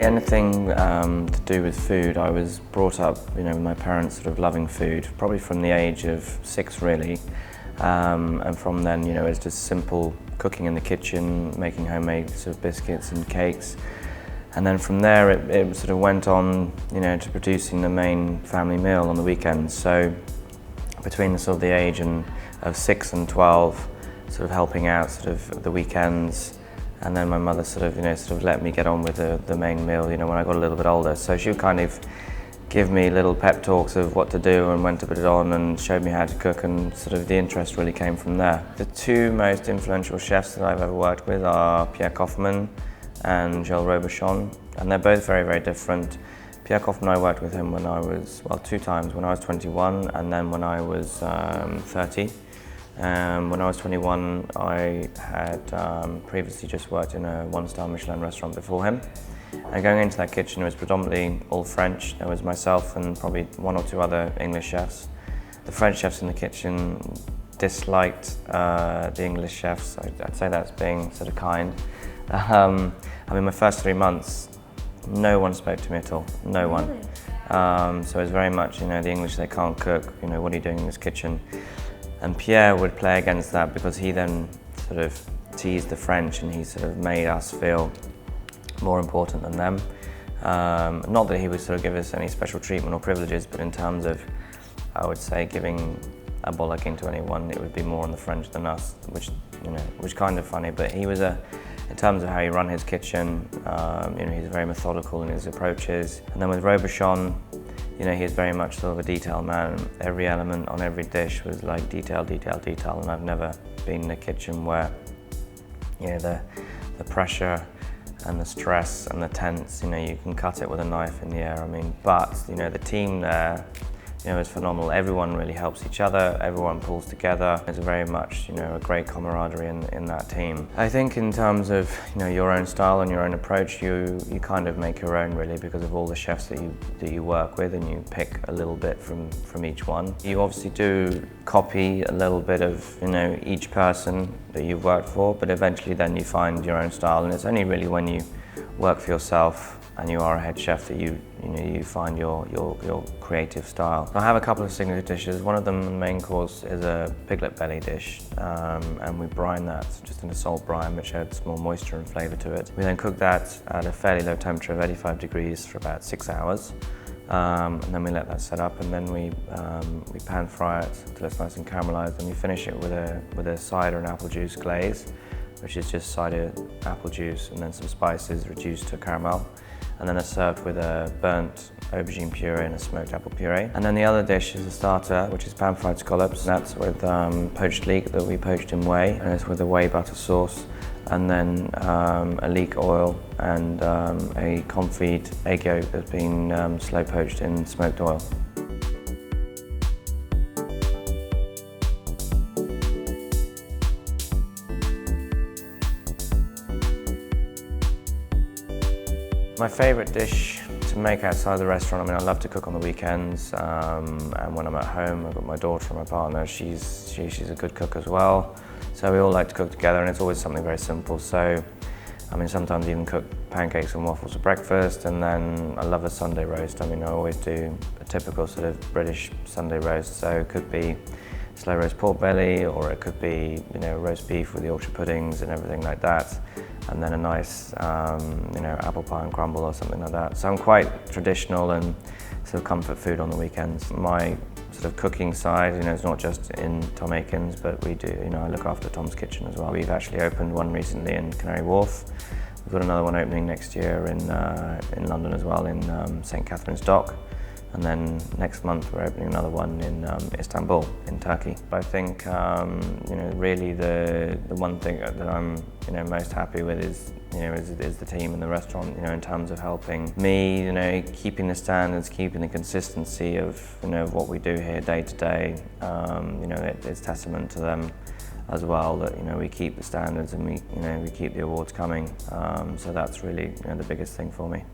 Anything to do with food, I was brought up, with my parents sort of loving food, probably from the age of 6 really. And from then, it's just simple cooking in the kitchen, making homemade sort of biscuits and cakes. And then from there, it sort of went on, to producing the main family meal on the weekends. So between the age of 6 and 12, sort of helping out sort of the weekends. And then my mother sort of let me get on with the main meal, when I got a little bit older. So she would kind of give me little pep talks of what to do and when to put it on, and showed me how to cook, and sort of the interest really came from there. The two most influential chefs that I've ever worked with are Pierre Coffin and Robuchon, and they're both very, very different. Pierre Coffin, I worked with him when I was, 2 times, when I was 21 and then when I was 30. When I was 21, I had previously just worked in a 1-star Michelin restaurant before him. And going into that kitchen, it was predominantly all French. There was myself and probably 1 or 2 other English chefs. The French chefs in the kitchen disliked the English chefs. I'd say that's being sort of kind. My first 3 months, no one spoke to me at all, no one. Really? So it was very much, the English, they can't cook, what are you doing in this kitchen? And Pierre would play against that, because he then sort of teased the French, and he sort of made us feel more important than them. Not that he would sort of give us any special treatment or privileges, but in terms of, I would say, giving a bollocking to anyone, it would be more on the French than us, which kind of funny. But he was in terms of how he ran his kitchen, he's very methodical in his approaches. And then with Robuchon, he's very much sort of a detail man. Every element on every dish was like detail, detail, detail. And I've never been in a kitchen where, the pressure and the stress and the tense, you can cut it with a knife in the air. But the team there, is phenomenal. Everyone really helps each other. Everyone pulls together. There's very much, a great camaraderie in that team. I think in terms of, your own style and your own approach, you kind of make your own really, because of all the chefs that you work with, and you pick a little bit from each one. You obviously do copy a little bit of, each person that you've worked for, but eventually then you find your own style, and it's only really when you work for yourself and you are a head chef that you find your creative style. I have a couple of signature dishes. One of them, the main course, is a piglet belly dish, and we brine that just in a salt brine, which adds more moisture and flavour to it. We then cook that at a fairly low temperature of 85 degrees for about 6 hours, and then we let that set up, and then we pan fry it until it's nice and caramelised, and we finish it with a cider and apple juice glaze, which is just cider, apple juice, and then some spices reduced to caramel. And then it's served with a burnt aubergine puree and a smoked apple puree. And then the other dish is a starter, which is pan-fried scallops. That's with poached leek that we poached in whey, and it's with a whey butter sauce, and then a leek oil, and a confit egg yolk that's been slow poached in smoked oil. My favourite dish to make outside the restaurant, I love to cook on the weekends, and when I'm at home, I've got my daughter and my partner. She's a good cook as well, so we all like to cook together, and it's always something very simple. So, sometimes even cook pancakes and waffles for breakfast, and then I love a Sunday roast. I always do a typical sort of British Sunday roast, so it could be slow roast pork belly, or it could be roast beef with Yorkshire puddings and everything like that, and then a nice apple pie and crumble or something like that. So I'm quite traditional and sort of comfort food on the weekends. My sort of cooking side, it's not just in Tom Aikens, but we do, I look after Tom's Kitchen as well. We've actually opened one recently in Canary Wharf. We've got another one opening next year in London as well, in St Catherine's Dock. And then next month we're opening another one in Istanbul, in Turkey. I think really the one thing that I'm most happy with is the team in the restaurant. In terms of helping me, keeping the standards, keeping the consistency of what we do here day to day. It's testament to them as well that we keep the standards and we keep the awards coming. So that's really the biggest thing for me.